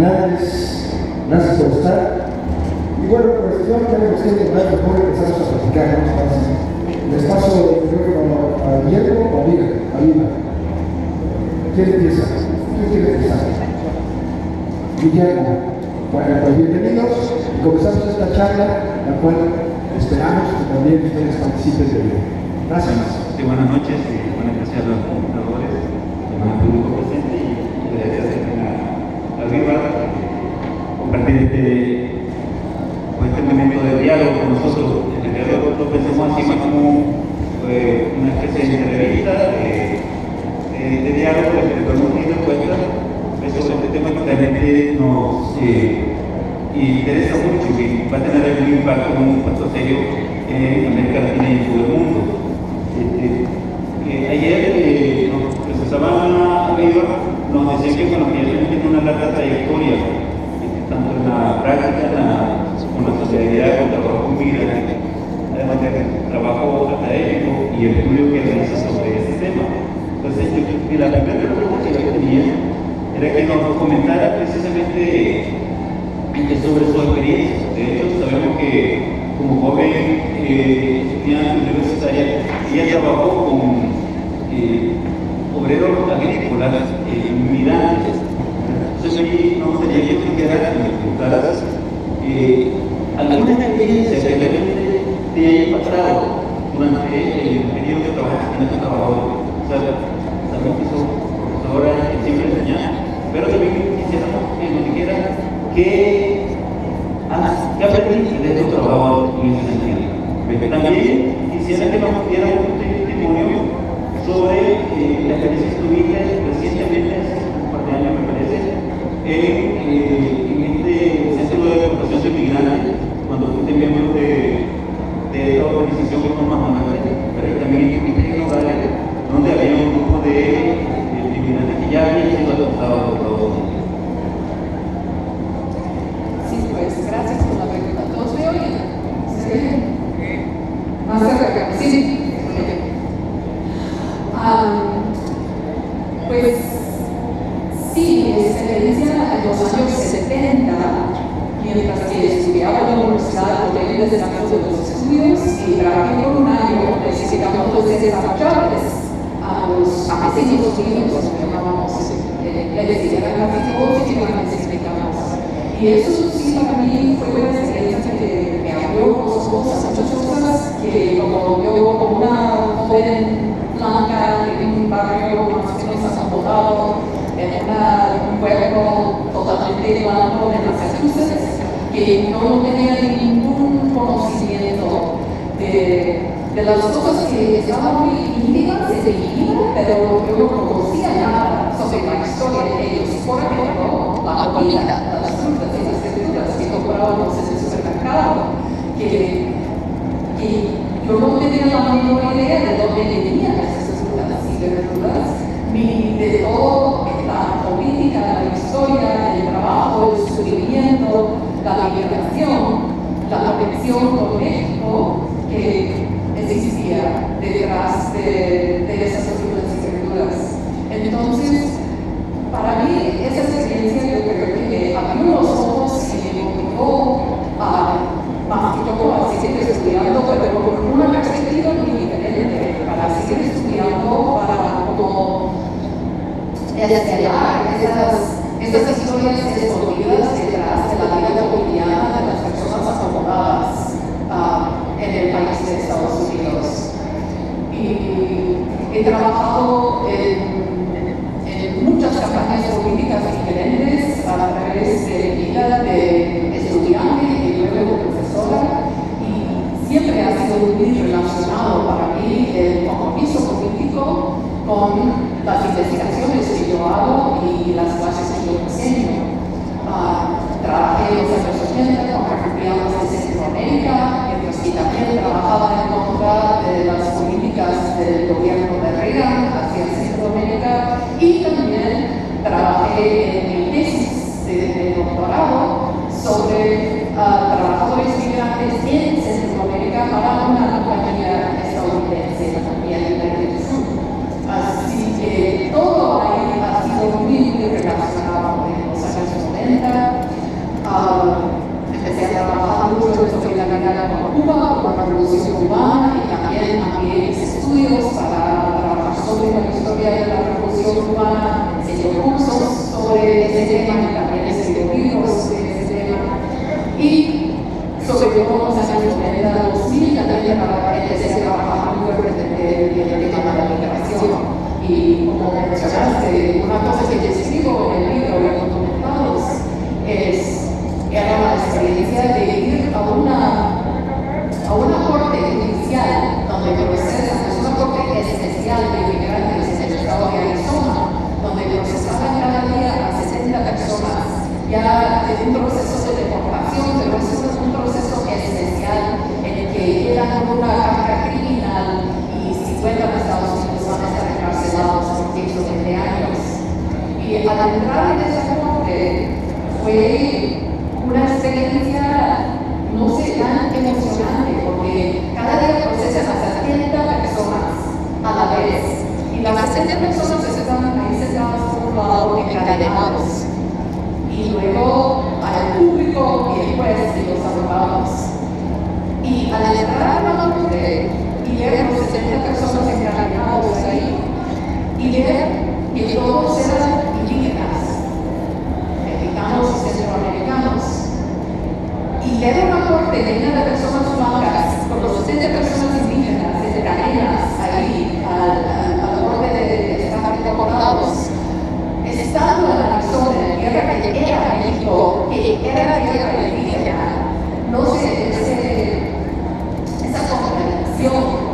Gracias por estar. Y bueno, pues yo tenemos que hablar mejor y empezamos a platicar, ¿no? Les paso a Guillermo o a Viva. ¿Quién empieza? ¿Quién quiere empezar? Guillermo. Bueno, pues bienvenidos y comenzamos esta charla, la cual esperamos que también ustedes participen de ella. Gracias. Sí, buenas noches y buenas noches a los computadores, al público presente y gracias a Viva compartir este momento de diálogo con nosotros. El diálogo lo pensamos así más como una especie de entrevista, de diálogo, de podemos ir de cuenta sobre este tema que realmente nos interesa mucho y va a tener un impacto serio en América Latina y en todo el mundo. Ayer nos presentaban a Viva, nos decían que bueno, que ellos tienen una larga trayectoria, tanto en la práctica, con la sociedad, con el trabajo con migrantes, además del trabajo académico y el estudio que realiza sobre este tema. Entonces, la primera pregunta que yo tenía era que nos comentara precisamente sobre su experiencia. De hecho, sabemos que como joven estudiante universitaria, ella trabajó con obreros agrícolas migrantes. Entonces, ahí nos gustaría que explicaras, que me contaras alguna experiencia que realmente te haya pasado durante el periodo que trabajaste en este trabajo. O sea, sabemos que sos profesora que siempre enseñas, pero también quisiéramos que nos dijeras qué aprendiste de tu trabajo en ese sentido. También quisiera que nos dieras un testimonio sobre la experiencia que tuviste recientemente, hace un par de años me parece, en este centro de deportación de migrantes, cuando fuiste miembro de la organización que forma Manuel, pero también en Nogales, donde había un grupo de migrantes que ya habían sido adoptados por Estados Unidos. Sí, pues gracias por la pregunta. ¿Todos me oyen? ¿Sí? Más cerca. Sí. Pues sí, mi experiencia en los años 70, mientras que estudiaba en la universidad, hotel de desarrollo de los estudios y trabajé por un año necesitamos los desarrolladores a los campesinos unidos, que llamábamos, les decían gráficos y necesitamos. Y eso sí para mí fue una experiencia que me abrió muchas cosas que como yo como una joven blanca en un barrio más o menos acomodado, en un pueblo totalmente blanco de Massachusetts, que no tenía ningún conocimiento de las cosas que estaban muy íntimas de mi vida, pero yo no conocía nada sobre la historia de ellos. Por ejemplo, la comida, las frutas y las verduras que comprábamos en el supermercado, que yo no tenía la menor idea de dónde venían esas frutas y verduras, ni de todo la política, la historia, el trabajo, el sufrimiento, la migración, la conexión con México que existía detrás de esas frutas y verduras. Entonces, para mí, esa experiencia yo creo que abrió los ojos y me motivó más que todo a seguir estudiando, pero con una perspectiva muy diferente, para seguir estudiando, para como desvelar esas historias escondidas detrás de la vida cotidiana de las personas acomodadas en el país de Estados Unidos. Y he trabajado en muchas campañas políticas diferentes a través de mi vida de estudiante y luego de profesora, y siempre ha sido muy relacionado para mí el compromiso político con las investigaciones que yo hago y las clases que yo enseño. Trabajé en los años 80 con refugiados de Centroamérica, y también trabajaba en contra de las políticas del gobierno de Reagan hacia Centroamérica, y también trabajé en mi tesis de doctorado sobre trabajadores migrantes en Centroamérica para una compañía estadounidense también del sur. Así que todo ahí ha sido muy relacionado en los años 90 empecé a trabajar mucho en solidaridad con Cuba, con la Revolución Cubana, y también amplié mis estudios para trabajar sobre la historia de la Revolución Cubana, enseñé cursos sobre ese tema y también escribí libros sobre ese tema. Y sobre todo en los años 2000 también empecé a trabajar muy fuerte en el tema de la migración. Y como mencionaste, una cosa que describo en el libro de documentados era la experiencia de ir a una corte judicial donde procesan, es una corte especial de inmigrantes en el estado de Arizona, donde procesaban cada día a 60 personas, ya en un proceso de deportación, pero eso es un proceso especial en el que llegan con una carga criminal y si vuelven a Estados Unidos van a estar encarcelados por 15 o 20 años. Y al entrar en esa corte fue una experiencia, no sé, tan emocionante, porque cada día procesan a 70 personas a la vez. Y las 70 personas están ahí sentadas por un lado, encadenados. Y luego al público y el juez y los abogados. Y al entrar a la corte y ver a los 70 personas encadenados ahí, y ver que todos eran indígenas, mexicanos y centroamericanos, y ver una corte llena de personas blancas, con los 70 personas indígenas desde cadenas ahí a la corte de estar deportados, estando en la zona de guerra que era México, que era guerra indígena, no sé, esa contradicción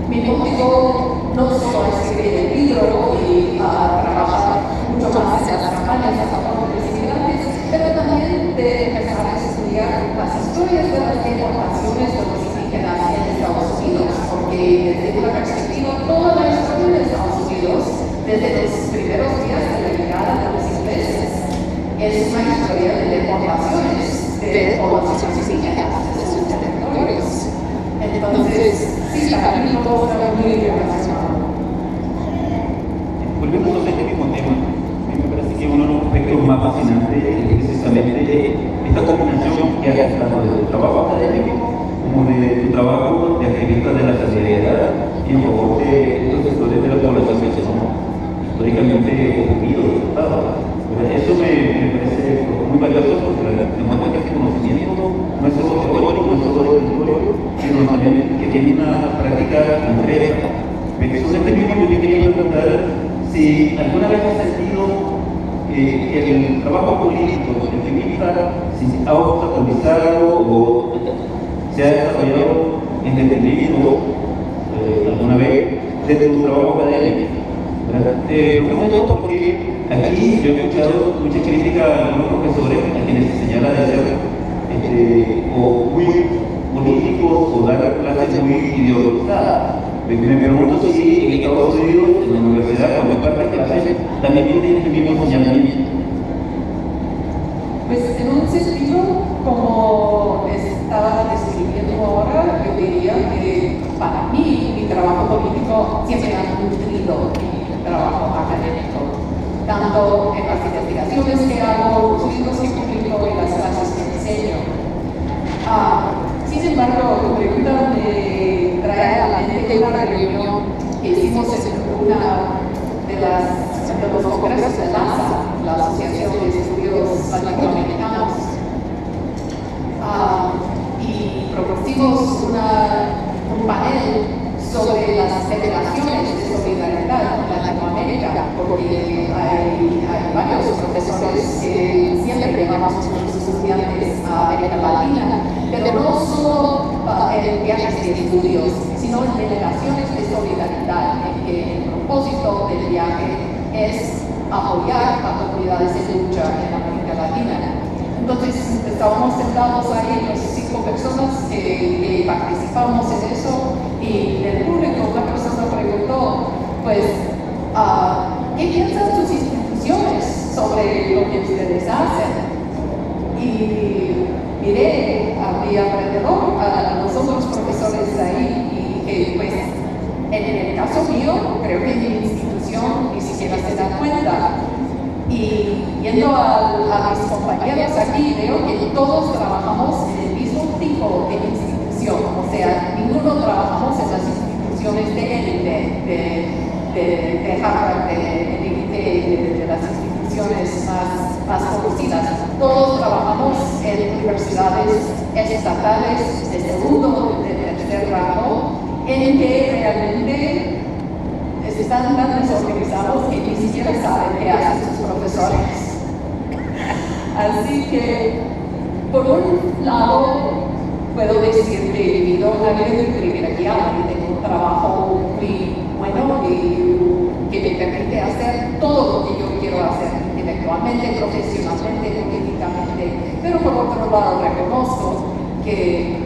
me motivó no solo a escribir el libro y a trabajar mucho más en las campañas a favor de los inmigrantes, pero también de empezar a estudiar las historias de las deportaciones de los indígenas en Estados Unidos, porque desde una perspectiva toda la historia de Estados Unidos, desde los primeros días de la llegada de los ingleses, es una historia de deportaciones de poblaciones indígenas de sus territorios. Entonces, sí, para mí todo está muy relacionado. Volvemos a este mismo tema. A mí me parece que uno de los aspectos más fascinantes es precisamente esta combinación que hay tanto de tu trabajo académico como de tu trabajo de activista de la solidaridad y en favor de estos sectores de la población que son históricamente oprimidos. Eso me parece muy valioso porque demuestra que este conocimiento no es solo teórico, no es solo teórico, sino también que tiene una práctica concreta. Sobre este mismo yo quería preguntar si alguna vez has sentido que el trabajo político de activista si se ha obstaculizado o se ha desarrollado en detrimento alguna vez desde tu trabajo académico. Pregunto esto porque aquí yo he escuchado mucha crítica a algunos profesores a quienes se señala de ser o muy políticos o dar clases muy ideologizadas. Me pregunto si en Estados Unidos, en la universidad, cuando imparten clases, también tienen el mismo señalamiento. Pues en un sentido, como estaba describiendo ahora, yo diría que para mí mi trabajo político siempre ha nutrido mi trabajo académico, tanto en las investigaciones que hago, los libros que publico y las clases que enseño. Sin embargo, tu pregunta me trae a la mente una reunión que hicimos en una de los congresos de LASA, la Asociación de Estudios Latinoamericanos, y propusimos un panel sobre las federaciones de solidaridad en Latinoamérica, porque hay varios profesores que siempre llevamos con sus estudiantes a América Latina, pero no solo en viajes de estudios, sino en delegaciones de solidaridad, en que el propósito del viaje es apoyar a comunidades en lucha en América Latina. Entonces estábamos sentados ahí, los 5 personas que participamos en eso, y del público una persona preguntó, pues, ¿qué piensan sus instituciones sobre lo que ustedes hacen? Y miré a mi alrededor, a los otros profesores ahí, y que pues en el caso mío, creo que mi institución ni siquiera se da cuenta. Y yendo a mis compañeros compañeros aquí veo que todos trabajamos en el mismo tipo de institución, o sea, ninguno trabajamos en las instituciones de élite, de Harvard, de las instituciones más conocidas. Todos trabajamos en universidades estatales de segundo, de tercer grado, en que realmente están tan desorganizados que ni siquiera saben qué hacen sus profesores. Así que, por un lado, puedo decir que he vivido una vida muy privilegiada y tengo un trabajo muy bueno y que me permite hacer todo lo que yo quiero hacer, intelectualmente, profesionalmente, políticamente. Pero por otro lado, reconozco que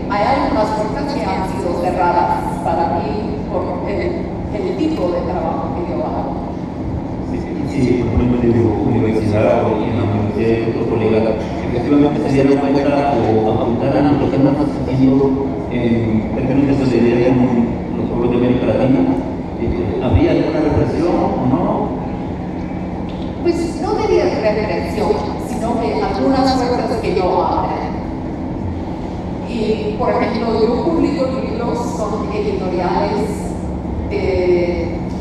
hay algunas puertas que han sido cerradas para mí por el tipo de trabajo que yo hago. Sí, por ejemplo, en la universidad o en la universidad de otros colegas, efectivamente se dieron cuenta o apuntaran a lo que estamos haciendo en términos de solidaridad con los pueblos de América Latina. ¿Habría alguna represión o no? Pues no diría represión, sino que algunas puertas que no abren. Y, por ejemplo, yo publico libros con editoriales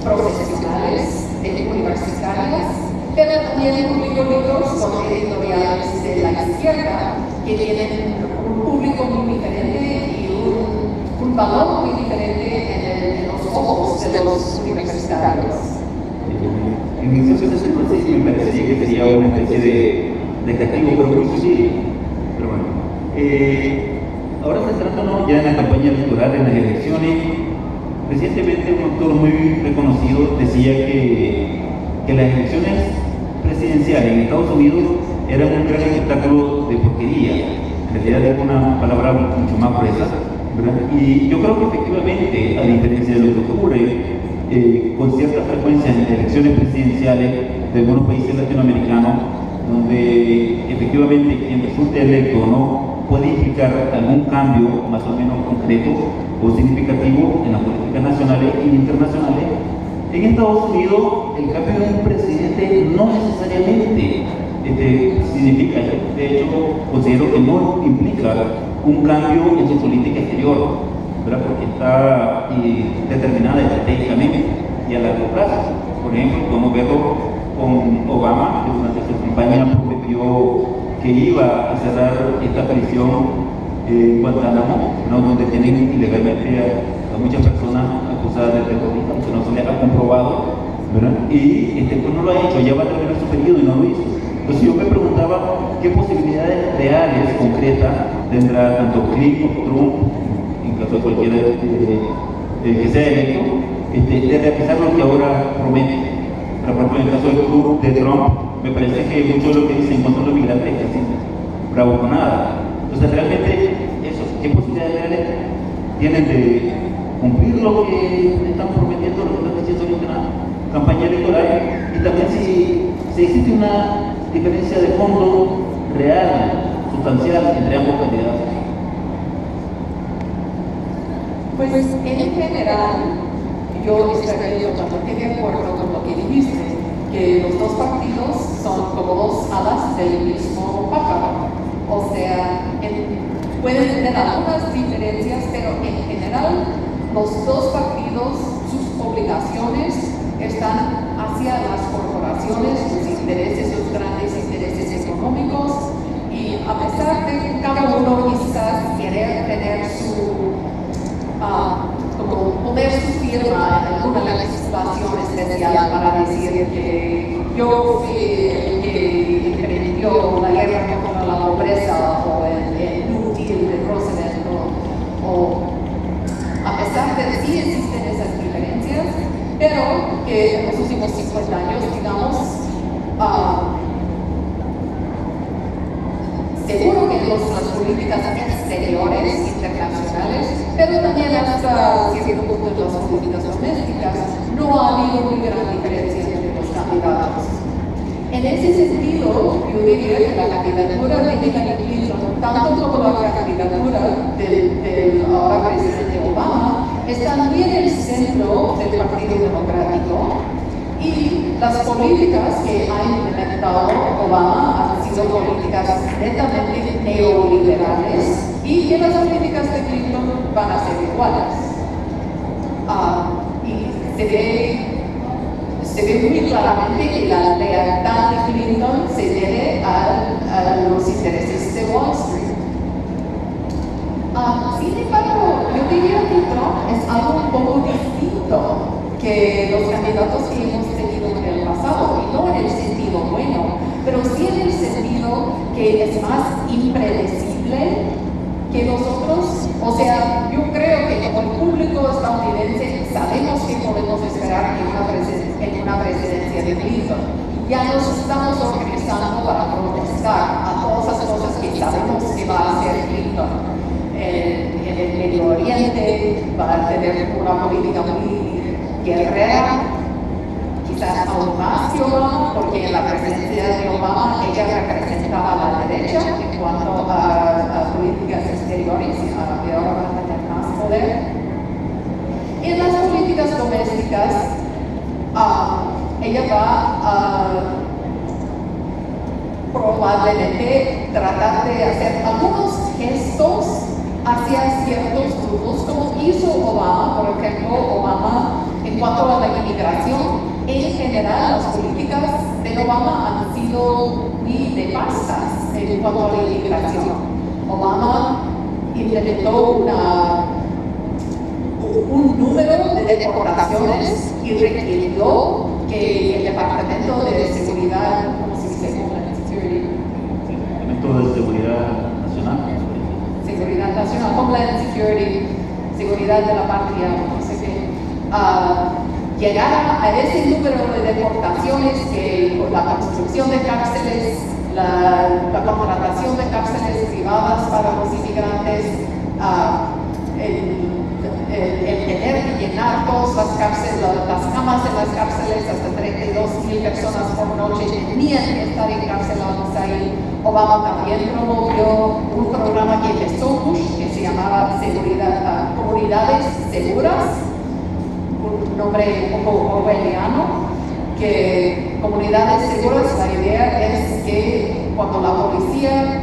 profesionales, universitarias, pero también publico libros con editoriales de la izquierda que tienen un público muy diferente y un valor muy diferente en los ojos de los universitarios. En ese sentido, sí, me parecería que sería una especie de castigo, pero muy sutil. Pero bueno. Ahora centrándonos ya en la campaña electoral, en las elecciones, recientemente un autor muy reconocido decía que las elecciones presidenciales en Estados Unidos eran un gran espectáculo de porquería. En realidad es una palabra mucho más gruesa, ¿verdad? Y yo creo que efectivamente, a diferencia de lo que ocurre con cierta frecuencia en elecciones presidenciales de algunos países latinoamericanos, donde efectivamente quien resulte electo o no puede implicar algún cambio más o menos concreto o significativo en las políticas nacionales e internacionales. En Estados Unidos, el cambio de un presidente no necesariamente significa, de hecho, considero que no implica un cambio en su política exterior, ¿verdad? Porque está determinada estratégicamente y a largo plazo. Por ejemplo, podemos verlo con Obama, que durante su campaña prometió que iba a cerrar esta prisión Guantánamo, ¿no? Donde tienen ilegalmente a muchas personas acusadas de terrorismo, que no se les ha comprobado, ¿verdad? Y pues no lo ha hecho, ya va a terminar su periodo y no lo hizo. Entonces yo me preguntaba qué posibilidades reales, concretas, tendrá tanto Clinton como Trump, en caso de cualquiera que sea electo, de realizar lo que ahora promete. Por ejemplo, en el caso del club de Trump, me parece que mucho de lo que dicen en cuanto a los migrantes es así, bravo con nada. Entonces, realmente, ¿qué posibilidades reales tienen de cumplir lo que están prometiendo, lo que están diciendo en la campaña electoral? Y también si existe una diferencia de fondo real, sustancial, entre ambos candidatos. Pues, en general, yo estaría totalmente de acuerdo con lo que dijiste, que los dos partidos son como dos alas del mismo pájaro. O sea, pueden tener algunas diferencias, pero en general los dos partidos, sus obligaciones están hacia las corporaciones, sus intereses, sus grandes intereses económicos, y a pesar de que cada uno quizás quiere tener como poner su firma en alguna legislación especial para decir que yo fui el que emprendió la guerra contra la pobreza o el New Deal de Roosevelt, o a pesar de que sí existen esas diferencias, pero que en los últimos 50 años, digamos, seguro que las políticas exteriores, internacionales, pero también hasta cierto punto en las políticas domésticas, no ha habido muy gran diferencia entre los candidatos. En ese sentido, yo diría que la candidatura de Hillary Clinton, tanto como la candidatura del ahora presidente Obama, están muy en el centro del Partido Democrático Y las políticas que ha implementado Obama han sido políticas netamente neoliberales y que las políticas de Clinton van a ser iguales. Y se ve muy claramente que la lealtad de Clinton se debe a los intereses de Wall Street. Sin embargo, yo diría que Trump es algo un poco distinto que los candidatos que hemos tenido en el pasado, y no en el sentido bueno, pero sí en el sentido que es más impredecible que nosotros. O sea, yo creo que como el público estadounidense sabemos que podemos esperar en una presidencia de Clinton. Ya nos estamos organizando para protestar a todas las cosas que sabemos que va a hacer Clinton. En el Medio Oriente va a tener una política muy guerrera, quizás aún más que Obama, porque en la presidencia de Obama ella representaba a la derecha en cuanto a políticas exteriores, y ahora va a tener más poder. En las políticas domésticas, ella va a probablemente tratar de hacer algunos gestos hacia ciertos grupos, como hizo Obama. Por ejemplo, Obama, en cuanto a la inmigración, en general las políticas de Obama han sido muy nefastas en cuanto a la inmigración. Obama implementó un número de deportaciones y requirió que el Departamento de Seguridad, ¿cómo se dice? Departamento de Seguridad Nacional. Seguridad Nacional, Homeland Security, Seguridad de la Patria, no sé qué, llegara a ese número de deportaciones que la construcción de cárceles, la contratación de cárceles privadas para los inmigrantes, el tener que llenar todas las cárceles, las camas en las cárceles, hasta 32,000 personas por noche tenían que estar encarcelados ahí. Obama también promovió un programa que empezó Bush, que se llamaba Comunidades Seguras, un nombre un poco orwelliano, que comunidades seguras, la idea es que cuando la policía